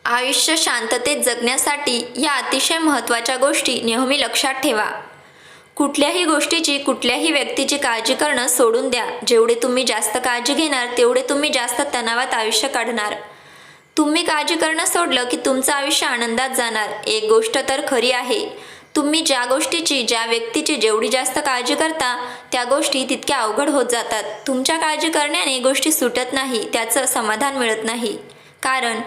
आयुष्य शांततेत जगण्यासाठी या अतिशय महत्त्वाच्या गोष्टी नेहमी लक्षात ठेवा. कुठल्याही गोष्टीची, कुठल्याही व्यक्तीची काळजी करणं सोडून द्या. जेवढे तुम्ही जास्त काळजी घेणार, तेवढे तुम्ही जास्त तणावात आयुष्य काढणार. तुम्ही काळजी करणं सोडलं की तुमचं आयुष्य आनंदात जाणार. एक गोष्ट तर खरी आहे, तुम्ही ज्या गोष्टीची, ज्या व्यक्तीची जेवढी जास्त काळजी करता, त्या गोष्टी तितक्या अवघड होत जातात. तुमच्या काळजी करण्याने गोष्टी सुटत नाही, त्याचं समाधान मिळत नाही. कारण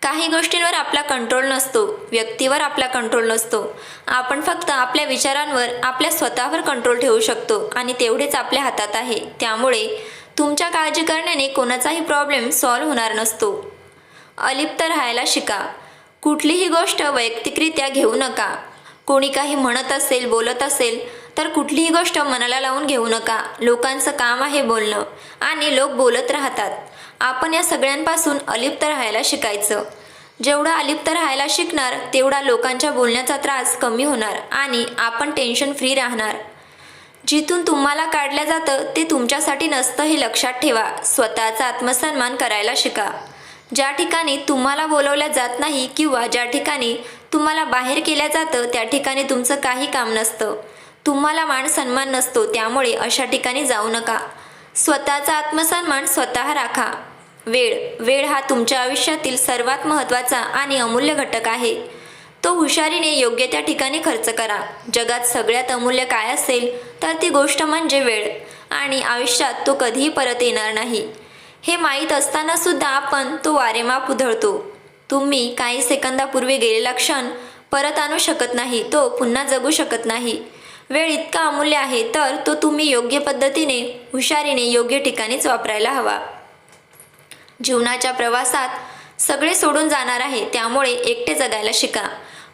काही गोष्टींवर आपला कंट्रोल नसतो, व्यक्तीवर आपला कंट्रोल नसतो. आपण फक्त आपल्या विचारांवर, आपल्या स्वतःवर कंट्रोल ठेवू शकतो आणि तेवढेच आपल्या हातात आहे. त्यामुळे तुमच्या काळजी करण्याने कोणाचाही प्रॉब्लेम सॉल्व्ह होणार नसतो. अलिप्त राहायला शिका. कुठलीही गोष्ट वैयक्तिकरित्या घेऊ नका. कोणी काही म्हणत असेल, बोलत असेल तर कुठलीही गोष्ट मनाला लावून घेऊ नका. लोकांचं काम आहे बोलणं आणि लोक बोलत राहतात. आपण या सगळ्यांपासून अलिप्त राहायला शिकायचं. जेवढं अलिप्त राहायला शिकणार, तेवढा लोकांच्या बोलण्याचा त्रास कमी होणार आणि आपण टेन्शन फ्री राहणार. जिथून तुम्हाला काढलं जातं ते तुमच्यासाठी नसतं हे लक्षात ठेवा. स्वतःचा आत्मसन्मान करायला शिका. ज्या ठिकाणी तुम्हाला बोलवल्या जात नाही किंवा ज्या ठिकाणी तुम्हाला बाहेर केलं जातं, त्या ठिकाणी तुमचं काही काम नसतं. तुम्हाला मान सन्मान नसतो, त्यामुळे अशा ठिकाणी जाऊ नका. स्वतःचा आत्मसन्मान स्वतः राखा. वेळ हा तुमच्या आयुष्यातील सर्वात महत्त्वाचा आणि अमूल्य घटक आहे. तो हुशारीने योग्य त्या ठिकाणी खर्च करा. जगात सगळ्यात अमूल्य काय असेल तर ती गोष्ट म्हणजे वेळ, आणि आयुष्यात तो कधीही परत येणार नाही. हे माहीत असताना सुद्धा आपण तो वारेमाप उधळतो. तुम्ही काही सेकंदापूर्वी गेलेला क्षण परत आणू शकत नाही, तो पुन्हा जगू शकत नाही. वेळ इतका अमूल्य आहे तर तो तुम्ही योग्य पद्धतीने, हुशारीने योग्य ठिकाणीच वापरायला हवा. जीवनाच्या प्रवासात सगळे सोडून जाणार आहे, त्यामुळे एकटे जगायला शिका.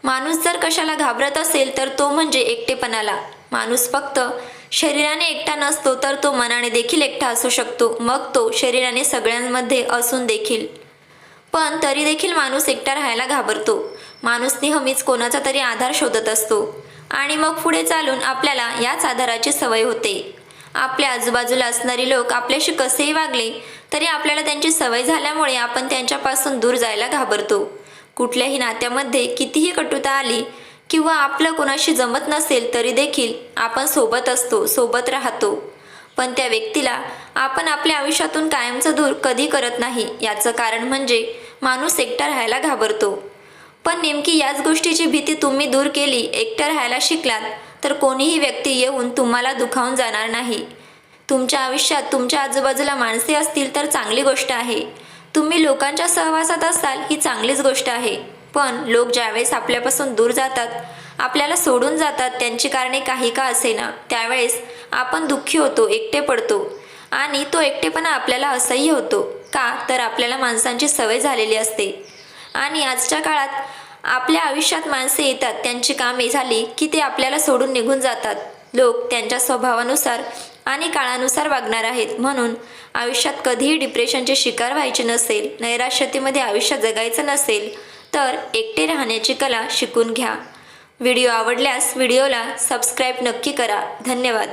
माणूस जर कशाला घाबरत असेल तर तो म्हणजे एकटेपणाला. माणूस फक्त शरीराने एकटा नसतो तर तो मनाने देखील एकटा असू शकतो. मग तो शरीराने सगळ्यांमध्ये असून देखील. पण तरी देखील माणूस एकटा राहायला घाबरतो. माणूस नेहमीच कोणाचा तरी आधार शोधत असतो आणि मग पुढे चालून आपल्याला याच आधाराची सवय होते. आपल्या आजूबाजूला असणारी लोक आपल्याशी कसेही वागले तरी आपल्याला त्यांची सवय झाल्यामुळे आपण त्यांच्यापासून दूर जायला घाबरतो. कुठल्याही नात्यामध्ये कितीही कटुता आली किंवा आपलं कोणाशी जमत नसेल तरी देखील आपण सोबत असतो, सोबत राहतो. पण त्या व्यक्तीला आपण आपल्या आयुष्यातून कायमचं दूर कधी करत नाही. याचं कारण म्हणजे माणूस एकटा राहायला घाबरतो. पण नेमकी याच गोष्टीची भीती तुम्ही दूर केली, एकटं राहायला शिकलात, तर कोणीही व्यक्ती येऊन तुम्हाला दुखावून जाणार नाही. तुमच्या आयुष्यात तुमच्या आजूबाजूला माणसे असतील तर चांगली गोष्ट आहे. तुम्ही लोकांच्या सहवासात असाल ही चांगलीच गोष्ट आहे. पण लोक ज्यावेळेस आपल्यापासून दूर जातात, आपल्याला सोडून जातात, त्यांची कारणे काही का असेना, त्यावेळेस आपण दुःखी होतो, एकटे पडतो आणि तो एकटेपणा आपल्याला असह्य होतो. का तर आपल्याला माणसांची सवय झालेली असते आणि आजच्या काळात आपल्या आयुष्यात माणसे येतात, त्यांची कामे झाली की ते आपल्याला सोडून निघून जातात. लोक त्यांच्या स्वभावानुसार आणि काळानुसार वागणार आहेत. म्हणून आयुष्यात कधीही डिप्रेशनचे शिकार व्हायचे नसेल, नैराश्यतेमध्ये आयुष्य जगायचं नसेल तर एकटे राहण्याची कला शिकून घ्या. व्हिडिओ आवडल्यास व्हिडिओला सबस्क्राईब नक्की करा. धन्यवाद.